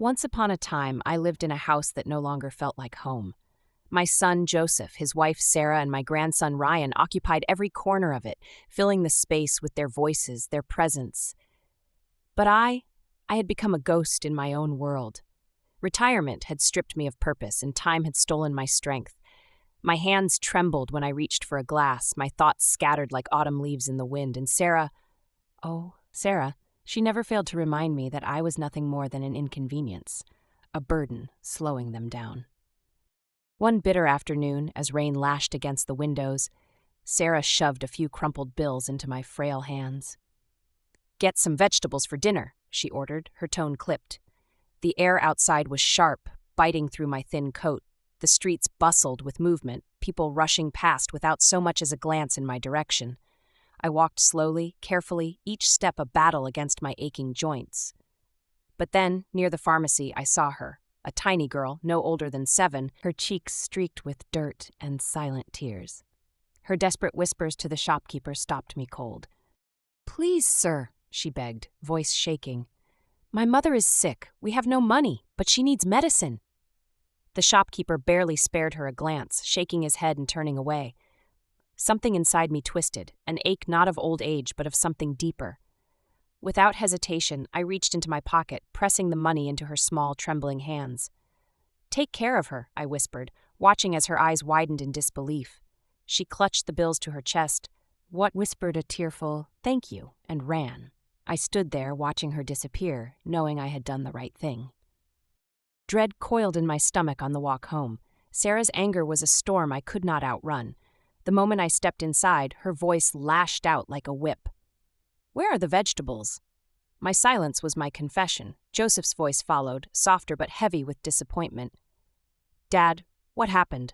Once upon a time, I lived in a house that no longer felt like home. My son, Joseph, his wife, Sarah, and my grandson, Ryan, occupied every corner of it, filling the space with their voices, their presence. But I had become a ghost in my own world. Retirement had stripped me of purpose, and time had stolen my strength. My hands trembled when I reached for a glass, my thoughts scattered like autumn leaves in the wind, and Sarah, she never failed to remind me that I was nothing more than an inconvenience, a burden slowing them down. One bitter afternoon, as rain lashed against the windows, Sarah shoved a few crumpled bills into my frail hands. "Get some vegetables for dinner," she ordered, her tone clipped. The air outside was sharp, biting through my thin coat. The streets bustled with movement, people rushing past without so much as a glance in my direction. I walked slowly, carefully, each step a battle against my aching joints. But then, near the pharmacy, I saw her, a tiny girl, no older than 7, her cheeks streaked with dirt and silent tears. Her desperate whispers to the shopkeeper stopped me cold. "Please, sir," she begged, voice shaking. "My mother is sick. We have no money, but she needs medicine." The shopkeeper barely spared her a glance, shaking his head and turning away. Something inside me twisted, an ache not of old age but of something deeper. Without hesitation, I reached into my pocket, pressing the money into her small, trembling hands. "Take care of her," I whispered, watching as her eyes widened in disbelief. She clutched the bills to her chest, whispered a tearful "thank you," and ran. I stood there, watching her disappear, knowing I had done the right thing. Dread coiled in my stomach on the walk home. Sarah's anger was a storm I could not outrun. The moment I stepped inside, her voice lashed out like a whip. "Where are the vegetables?" My silence was my confession. Joseph's voice followed, softer but heavy with disappointment. "Dad, what happened?"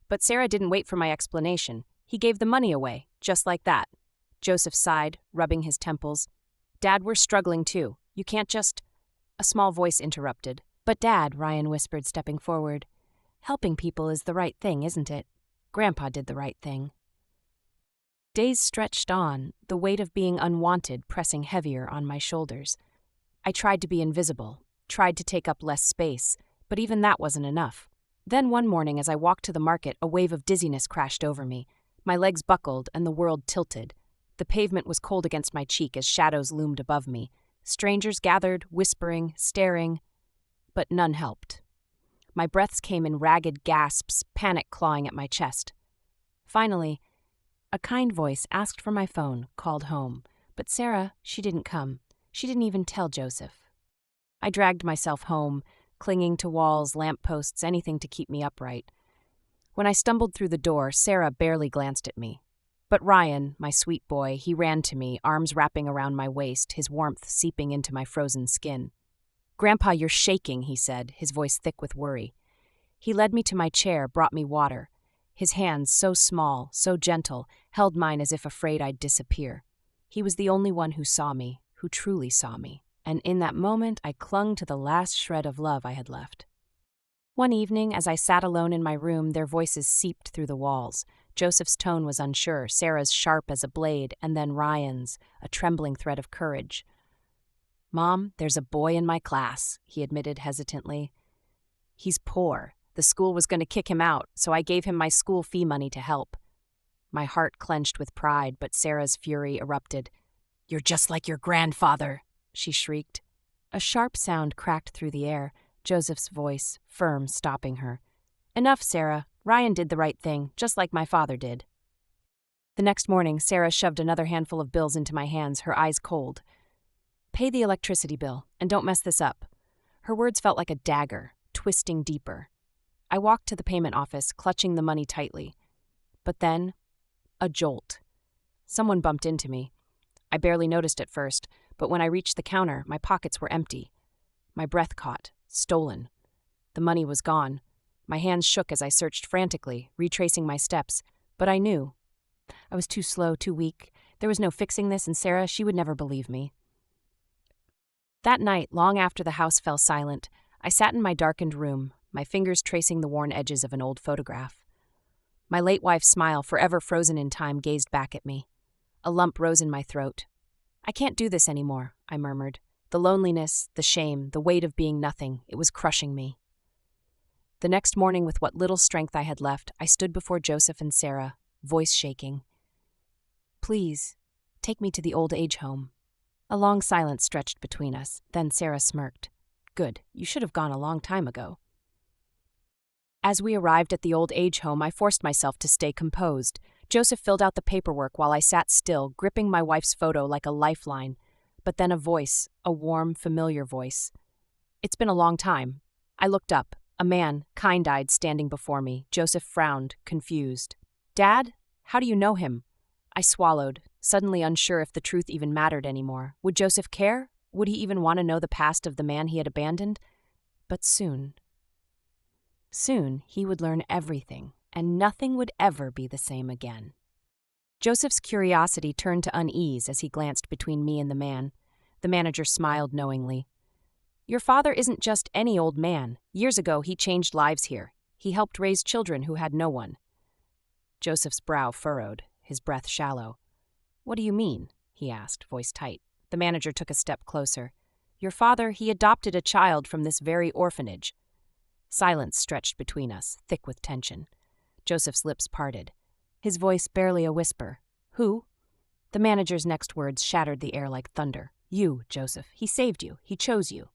But Sarah didn't wait for my explanation. "He gave the money away, just like that." Joseph sighed, rubbing his temples. "Dad, we're struggling too. You can't just—" A small voice interrupted. "But Dad," Ryan whispered, stepping forward, "helping people is the right thing, isn't it? Grandpa did the right thing." Days stretched on, the weight of being unwanted pressing heavier on my shoulders. I tried to be invisible, tried to take up less space, but even that wasn't enough. Then one morning as I walked to the market, a wave of dizziness crashed over me. My legs buckled and the world tilted. The pavement was cold against my cheek as shadows loomed above me. Strangers gathered, whispering, staring, but none helped. My breaths came in ragged gasps, panic clawing at my chest. Finally, a kind voice asked for my phone, called home. But Sarah, she didn't come. She didn't even tell Joseph. I dragged myself home, clinging to walls, lampposts, anything to keep me upright. When I stumbled through the door, Sarah barely glanced at me. But Ryan, my sweet boy, he ran to me, arms wrapping around my waist, his warmth seeping into my frozen skin. "Grandpa, you're shaking," he said, his voice thick with worry. He led me to my chair, brought me water. His hands, so small, so gentle, held mine as if afraid I'd disappear. He was the only one who saw me, who truly saw me, and in that moment I clung to the last shred of love I had left. One evening, as I sat alone in my room, their voices seeped through the walls. Joseph's tone was unsure, Sarah's sharp as a blade, and then Ryan's, a trembling thread of courage. "Mom, there's a boy in my class," he admitted hesitantly. "He's poor. The school was going to kick him out, so I gave him my school fee money to help." My heart clenched with pride, but Sarah's fury erupted. "You're just like your grandfather," she shrieked. A sharp sound cracked through the air, Joseph's voice, firm, stopping her. "Enough, Sarah. Ryan did the right thing, just like my father did." The next morning, Sarah shoved another handful of bills into my hands, her eyes cold. "Pay the electricity bill, and don't mess this up." Her words felt like a dagger, twisting deeper. I walked to the payment office, clutching the money tightly. But then, a jolt. Someone bumped into me. I barely noticed at first, but when I reached the counter, my pockets were empty. My breath caught, stolen. The money was gone. My hands shook as I searched frantically, retracing my steps, but I knew. I was too slow, too weak. There was no fixing this, and Sarah, she would never believe me. That night, long after the house fell silent, I sat in my darkened room, my fingers tracing the worn edges of an old photograph. My late wife's smile, forever frozen in time, gazed back at me. A lump rose in my throat. "I can't do this anymore," I murmured. The loneliness, the shame, the weight of being nothing, it was crushing me. The next morning, with what little strength I had left, I stood before Joseph and Sarah, voice shaking. "Please, take me to the old age home." A long silence stretched between us. Then Sarah smirked. "Good, you should have gone a long time ago." As we arrived at the old age home, I forced myself to stay composed. Joseph filled out the paperwork while I sat still, gripping my wife's photo like a lifeline. But then a voice, a warm, familiar voice. "It's been a long time." I looked up. A man, kind-eyed, standing before me. Joseph frowned, confused. "Dad? How do you know him?" I swallowed, suddenly unsure if the truth even mattered anymore. Would Joseph care? Would he even want to know the past of the man he had abandoned? But soon he would learn everything, and nothing would ever be the same again. Joseph's curiosity turned to unease as he glanced between me and the man. The manager smiled knowingly. "Your father isn't just any old man. Years ago, he changed lives here. He helped raise children who had no one." Joseph's brow furrowed, his breath shallow. "What do you mean?" he asked, voice tight. The manager took a step closer. "Your father, he adopted a child from this very orphanage." Silence stretched between us, thick with tension. Joseph's lips parted, his voice barely a whisper. "Who?" The manager's next words shattered the air like thunder. "You, Joseph. He saved you. He chose you.